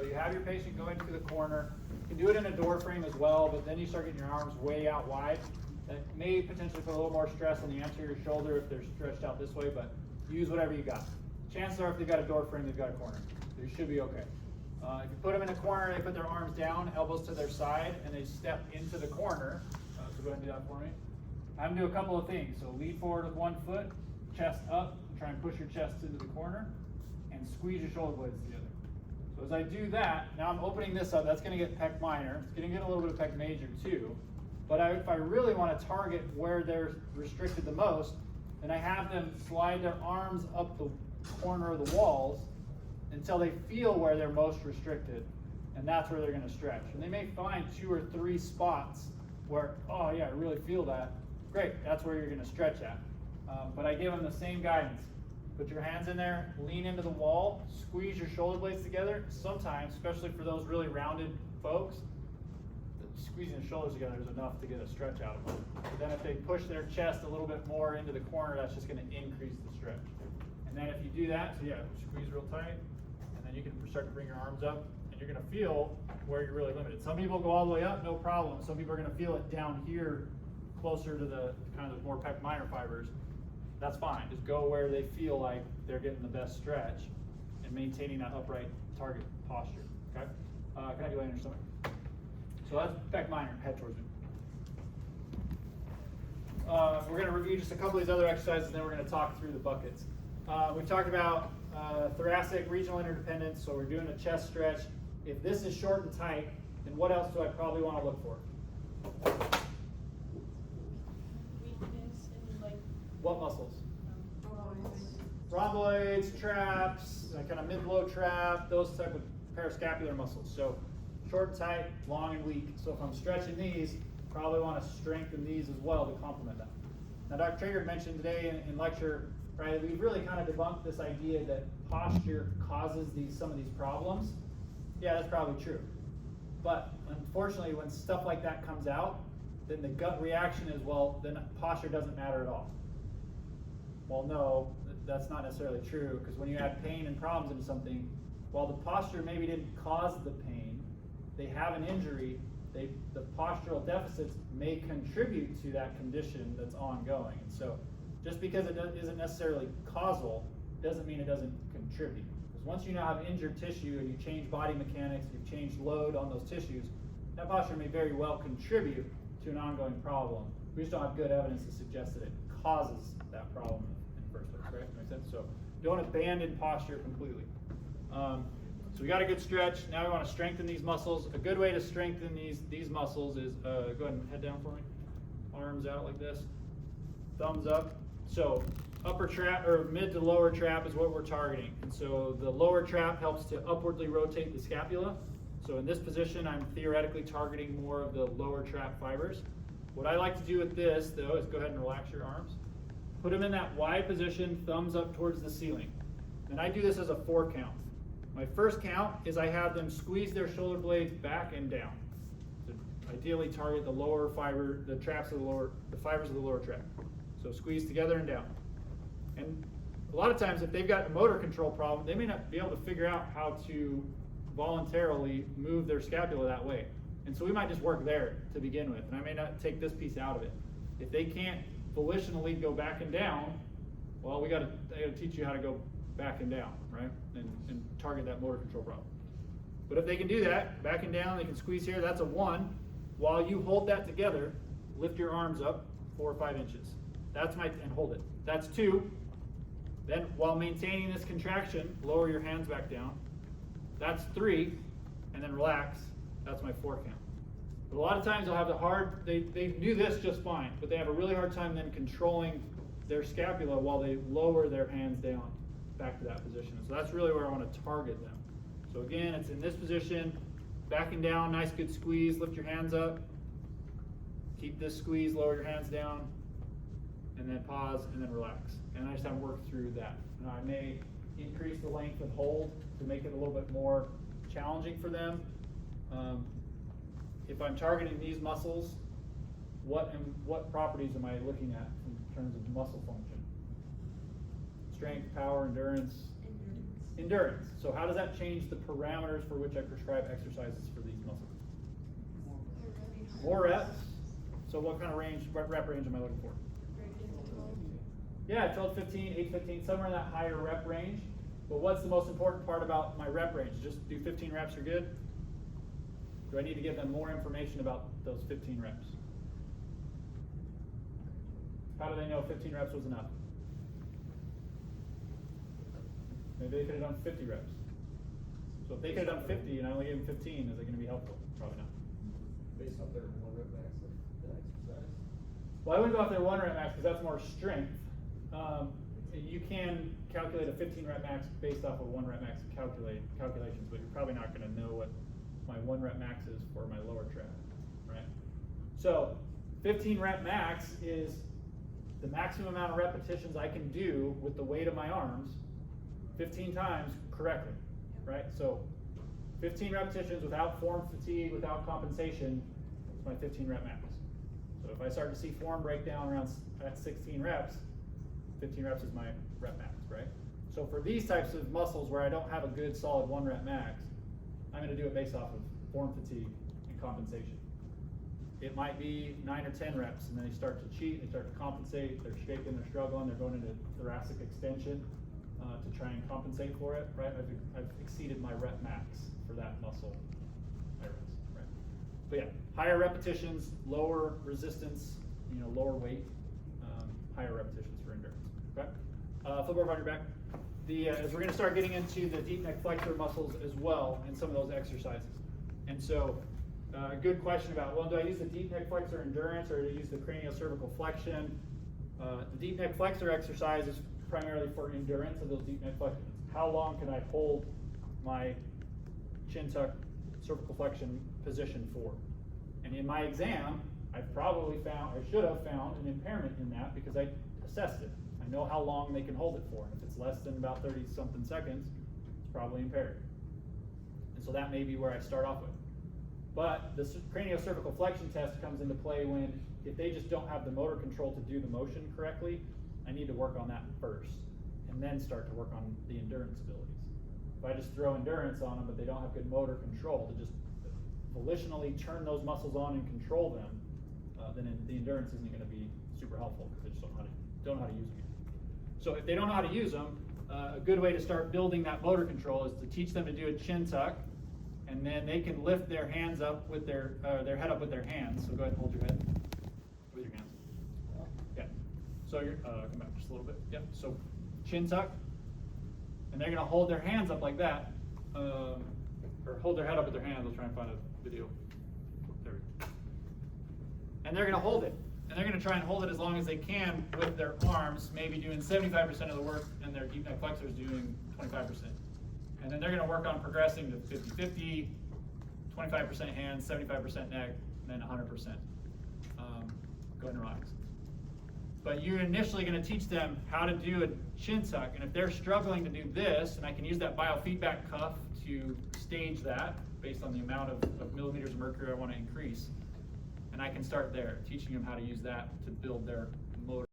So you have your patient go into the corner. You can do it in a door frame as well, but then you start getting your arms way out wide. That may potentially put a little more stress on the anterior shoulder if they're stretched out this way, but use whatever you got. Chances are if they've got a door frame, they've got a corner. They should be okay. If you put them in a corner, they put their arms down, elbows to their side, and they step into the corner. So go ahead and do that for me. I'm going to do a couple of things. So lead forward with one foot, chest up, and try and push your chest into the corner, and squeeze your shoulder blades together. So as I do that, now I'm opening this up. That's going to get pec minor. It's going to get a little bit of pec major too. But if I really want to target where they're restricted the most, then I have them slide their arms up the corner of the walls until they feel where they're most restricted, and that's where they're going to stretch. And they may find 2 or 3 spots where, oh yeah, I really feel that. Great, that's where you're going to stretch at. But I give them the same guidance. Put your hands in there, lean into the wall, squeeze your shoulder blades together. Sometimes, especially for those really rounded folks, squeezing the shoulders together is enough to get a stretch out of them. But then if they push their chest a little bit more into the corner, that's just going to increase the stretch. And then if you do that, so yeah, squeeze real tight, and then you can start to bring your arms up, and you're going to feel where you're really limited. Some people go all the way up, no problem. Some people are going to feel it down here, closer to the kind of more pec minor fibers. That's fine. Just go where they feel like they're getting the best stretch and maintaining that upright target posture. Okay? Can I do it on your stomach? So that's pec minor, head towards me. We're going to review just a couple of these other exercises, and then we're going to talk through the buckets. We've talked about thoracic regional interdependence, so we're doing a chest stretch. If this is short and tight, then what else do I probably want to look for? Weakness in like What muscles? rhomboids. Rhomboids, traps, kind of mid-low trap, those type of parascapular muscles. So short and tight, long and weak. So if I'm stretching these, probably want to strengthen these as well to complement that. Now Dr. Traeger mentioned today in lecture, right, we've really kind of debunked this idea that posture causes some of these problems. Yeah, that's probably true. But unfortunately, when stuff like that comes out, then the gut reaction is, well, then posture doesn't matter at all. Well, no, that's not necessarily true, because when you add pain and problems into something, while the posture maybe didn't cause the pain, they have an injury, the postural deficits may contribute to that condition that's ongoing. And so just because it isn't necessarily causal doesn't mean it doesn't contribute. Because once you now have injured tissue and you change body mechanics, you've changed load on those tissues, that posture may very well contribute to an ongoing problem. We just don't have good evidence to suggest that it causes that problem in the first place, right? Makes sense? So don't abandon posture completely. So we got a good stretch. Now we want to strengthen these muscles. A good way to strengthen these muscles is, go ahead and head down for me. Arms out like this. Thumbs up. So upper trap or mid to lower trap is what we're targeting. And so the lower trap helps to upwardly rotate the scapula. So in this position, I'm theoretically targeting more of the lower trap fibers. What I like to do with this, though, is go ahead and relax your arms. Put them in that wide position, thumbs up towards the ceiling. And I do this as a 4 count. My first count is I have them squeeze their shoulder blades back and down. So ideally target the lower fiber, the fibers of the lower trap. So squeeze together and down. And a lot of times if they've got a motor control problem, they may not be able to figure out how to voluntarily move their scapula that way. And so we might just work there to begin with, and I may not take this piece out of it. If they can't volitionally go back and down, well, I gotta teach you how to go back and down, right? And target that motor control problem. But if they can do that, back and down, they can squeeze here, that's a 1. While you hold that together, lift your arms up 4 or 5 inches. And hold it. That's 2. Then while maintaining this contraction, lower your hands back down. That's 3, and then relax. That's my 4 count. But a lot of times they'll have they do this just fine, but they have a really hard time then controlling their scapula while they lower their hands down back to that position. So that's really where I want to target them. So again, it's in this position, backing down, nice good squeeze, lift your hands up, keep this squeeze, lower your hands down, and then pause, and then relax. And I just have to work through that. Now I may increase the length of hold to make it a little bit more challenging for them. If I'm targeting these muscles, what properties am I looking at in terms of muscle function? Strength, power, endurance. Endurance. So how does that change the parameters for which I prescribe exercises for these muscles? More reps. So what kind of range, what rep range am I looking for? Yeah, 12 to 15, 8 to 15, somewhere in that higher rep range. But what's the most important part about my rep range? Just do 15 reps are good? Do I need to give them more information about those 15 reps? How do they know 15 reps was enough? Maybe they could have done 50 reps. So if they could have done 50 and I only gave them 15, is it going to be helpful? Probably not. Based off their 1 rep max of the exercise. Well, I wouldn't go off their 1 rep max because that's more strength. You can calculate a 15 rep max based off of 1 rep max calculations, but you're probably not going to know what my 1 rep max is for my lower trap, right? So 15 rep max is the maximum amount of repetitions I can do with the weight of my arms 15 times correctly, right? So 15 repetitions without form fatigue, without compensation, is my 15 rep max. So if I start to see form break down around at 16 reps, 15 reps is my rep max, right? So for these types of muscles where I don't have a good solid 1 rep max, I'm going to do it based off of form fatigue and compensation. It might be 9 or 10 reps, and then they start to cheat, they start to compensate, they're shaking, they're struggling, they're going into thoracic extension to try and compensate for it, right? I've exceeded my rep max for that muscle, high risk, right? But yeah, higher repetitions, lower resistance, lower weight, higher repetitions for endurance, okay? Flip over on your back. As we're going to start getting into the deep neck flexor muscles as well and some of those exercises. And so, a good question about, well, do I use the deep neck flexor endurance or do I use the craniocervical flexion? The deep neck flexor exercise is primarily for endurance of those deep neck flexions. How long can I hold my chin tuck cervical flexion position for? And in my exam, I should have found an impairment in that because I assessed it. I know how long they can hold it for. And if it's less than about 30 something seconds, it's probably impaired. And so that may be where I start off with. But the craniocervical flexion test comes into play when, if they just don't have the motor control to do the motion correctly, I need to work on that first and then start to work on the endurance abilities. If I just throw endurance on them but they don't have good motor control to just volitionally turn those muscles on and control them, then the endurance isn't going to be super helpful because they just don't know how to use them. So if they don't know how to use them, a good way to start building that motor control is to teach them to do a chin tuck, and then they can lift their hands up with their head up with their hands. So go ahead and hold your head with your hands. Yeah. So you're come back just a little bit. Yep. So chin tuck, and they're going to hold their hands up like that, or hold their head up with their hands. I'll try and find a video. There we go. And they're going to hold it. And they're going to try and hold it as long as they can with their arms, maybe doing 75% of the work, and their deep neck flexors doing 25%. And then they're going to work on progressing to 50-50, 25% hands, 75% neck, and then 100%. Go ahead and rise. But you're initially going to teach them how to do a chin tuck, and if they're struggling to do this, and I can use that biofeedback cuff to stage that based on the amount of millimeters of mercury I want to increase, and I can start there, teaching them how to use that to build their